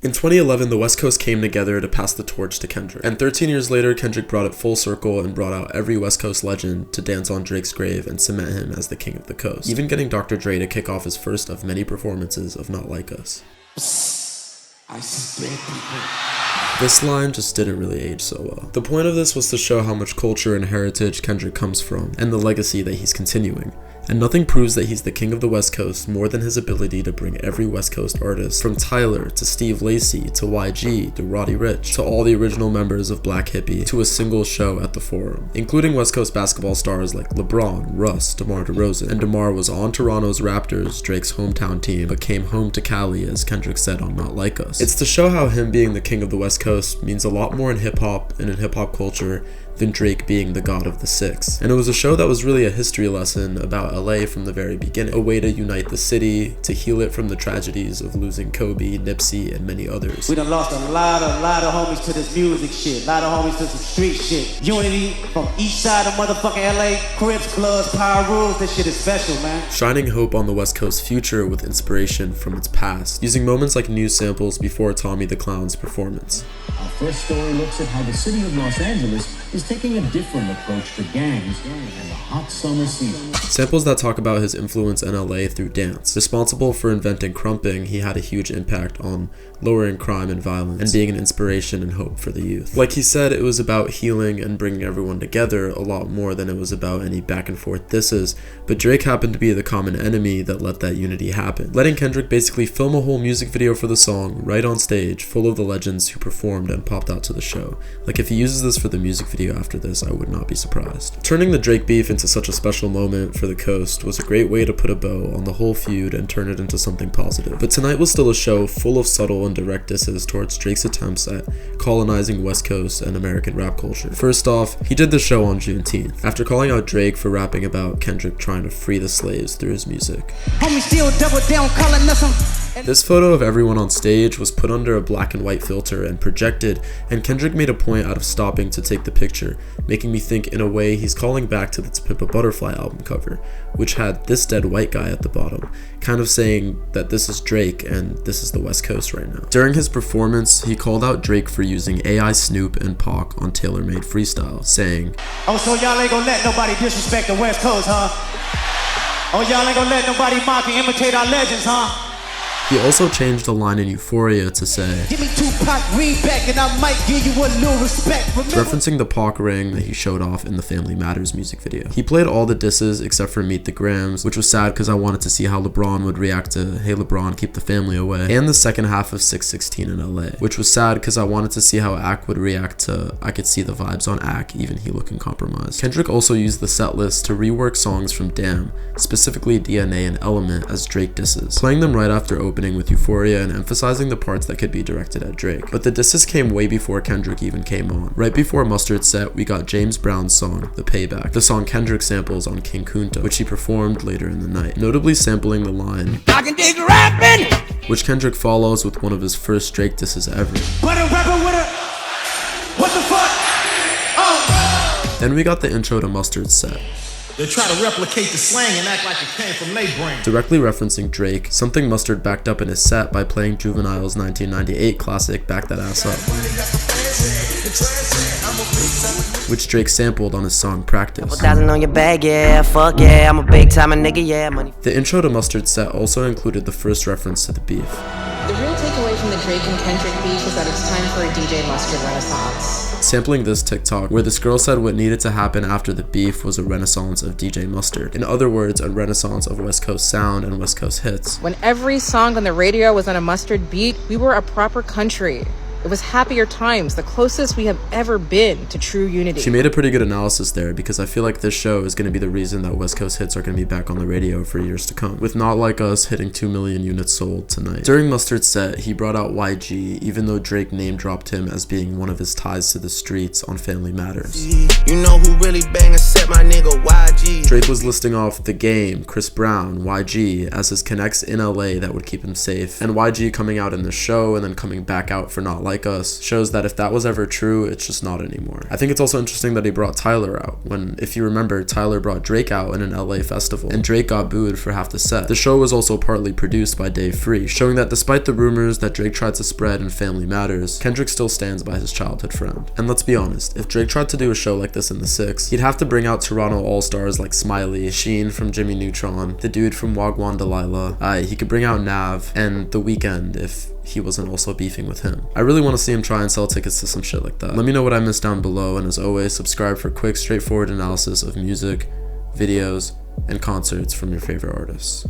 In 2011, the West Coast came together to pass the torch to Kendrick. And 13 years later, Kendrick brought it full circle and brought out every West Coast legend to dance on Drake's grave and cement him as the king of the coast. Even getting Dr. Dre to kick off his first of many performances of Not Like Us. I see dead people. This line just didn't really age so well. The point of this was to show how much culture and heritage Kendrick comes from, and the legacy that he's continuing. And nothing proves that he's the king of the West Coast more than his ability to bring every West Coast artist, from Tyler to Steve Lacy to YG to Roddy Ricch to all the original members of Black Hippie to a single show at the Forum, including West Coast basketball stars like LeBron, Russ, DeMar DeRozan. And DeMar was on Toronto's Raptors, Drake's hometown team, but came home to Cali, as Kendrick said on Not Like Us. It's to show how him being the king of the West Coast means a lot more in hip-hop and in hip-hop culture than Drake being the god of the six. And it was a show that was really a history lesson about LA from the very beginning, a way to unite the city, to heal it from the tragedies of losing Kobe, Nipsey, and many others. We done lost a lot of homies to this music shit, a lot of homies to some street shit. Unity from east side of motherfucking LA, Crips, Bloods, Power Rules, this shit is special, man. Shining hope on the West Coast future with inspiration from its past, using moments like news samples before Tommy the Clown's performance. Our first story looks at how the city of Los Angeles is taking a different approach to gangs and the hot summer season. Samples that talk about his influence in LA through dance. Responsible for inventing crumping, he had a huge impact on lowering crime and violence and being an inspiration and hope for the youth. Like he said, it was about healing and bringing everyone together a lot more than it was about any back and forth disses, but Drake happened to be the common enemy that let that unity happen, letting Kendrick basically film a whole music video for the song right on stage, full of the legends who performed and popped out to the show. Like, if he uses this for the music video after this, I would not be surprised. Turning the Drake beef into such a special moment for the coast was a great way to put a bow on the whole feud and turn it into something positive. But tonight was still a show full of subtle and direct disses towards Drake's attempts at colonizing West Coast and American rap culture. First off, he did the show on Juneteenth, after calling out Drake for rapping about Kendrick trying to free the slaves through his music. This photo of everyone on stage was put under a black and white filter and projected, and Kendrick made a point out of stopping to take the picture, making me think in a way he's calling back to the To Pimp a Butterfly album cover, which had this dead white guy at the bottom, kind of saying that this is Drake and this is the West Coast right now. During his performance, he called out Drake for using AI Snoop and Pac on Tailor-Made Freestyle, saying, "Oh, so y'all ain't gonna let nobody disrespect the West Coast, huh? Oh, y'all ain't gonna let nobody mock and imitate our legends, huh?" He also changed a line in Euphoria to say, "Give me Tupac, read back, and I might give you a little respect." Referencing the Pac ring that he showed off in the Family Matters music video. He played all the disses except for Meet the Grams, which was sad because I wanted to see how LeBron would react to Hey LeBron, Keep the Family Away, and the second half of 616 in LA, which was sad because I wanted to see how Ak would react to I Could See the Vibes on Ak, even he looking compromised. Kendrick also used the set list to rework songs from Damn, specifically DNA and Element, as Drake disses, playing them right after opening with Euphoria and emphasizing the parts that could be directed at Drake. But the disses came way before Kendrick even came on. Right before Mustard's set, we got James Brown's song, The Payback, the song Kendrick samples on King Kunta, which he performed later in the night, notably sampling the line, "I can dig rapping," which Kendrick follows with one of his first Drake disses ever. What the fuck? Oh. Then we got the intro to Mustard's set. They try to replicate the slang and act like it came from their brain. Directly referencing Drake, something Mustard backed up in his set by playing Juvenile's 1998 classic Back That Ass Up, which Drake sampled on his song Practice. On your bag, yeah, fuck yeah, I'm a big time nigga, yeah, money. The intro to Mustard's set also included the first reference to the beef. The real takeaway from the Drake and Kendrick beef is that it's time for a DJ Mustard renaissance. Sampling this TikTok, where this girl said what needed to happen after the beef was a renaissance of DJ Mustard. In other words, a renaissance of West Coast sound and West Coast hits. When every song on the radio was on a Mustard beat, we were a proper country. It was happier times, the closest we have ever been to true unity. She made a pretty good analysis there, because I feel like this show is going to be the reason that West Coast hits are going to be back on the radio for years to come, with Not Like Us hitting 2 million units sold tonight. During Mustard's set, he brought out YG, even though Drake name dropped him as being one of his ties to the streets on Family Matters. You know who really bang a set, my nigga YG. Drake was listing off The Game, Chris Brown, YG as his connects in LA that would keep him safe, and YG coming out in the show and then coming back out for Not Like Like Us shows that if that was ever true, it's just not anymore. I think it's also interesting that he brought Tyler out when, if you remember, Tyler brought Drake out in an LA festival and Drake got booed for half the set. The show was also partly produced by Dave Free, showing that despite the rumors that Drake tried to spread in Family Matters, Kendrick still stands by his childhood friend. And let's be honest, if Drake tried to do a show like this in the 6, he'd have to bring out Toronto all-stars like Smiley, Sheen from Jimmy Neutron, the dude from Wagwan Delilah, he could bring out Nav, and The Weeknd if he wasn't also beefing with him. I really want to see him try and sell tickets to some shit like that. Let me know what I missed down below, and as always, subscribe for quick, straightforward analysis of music, videos, and concerts from your favorite artists.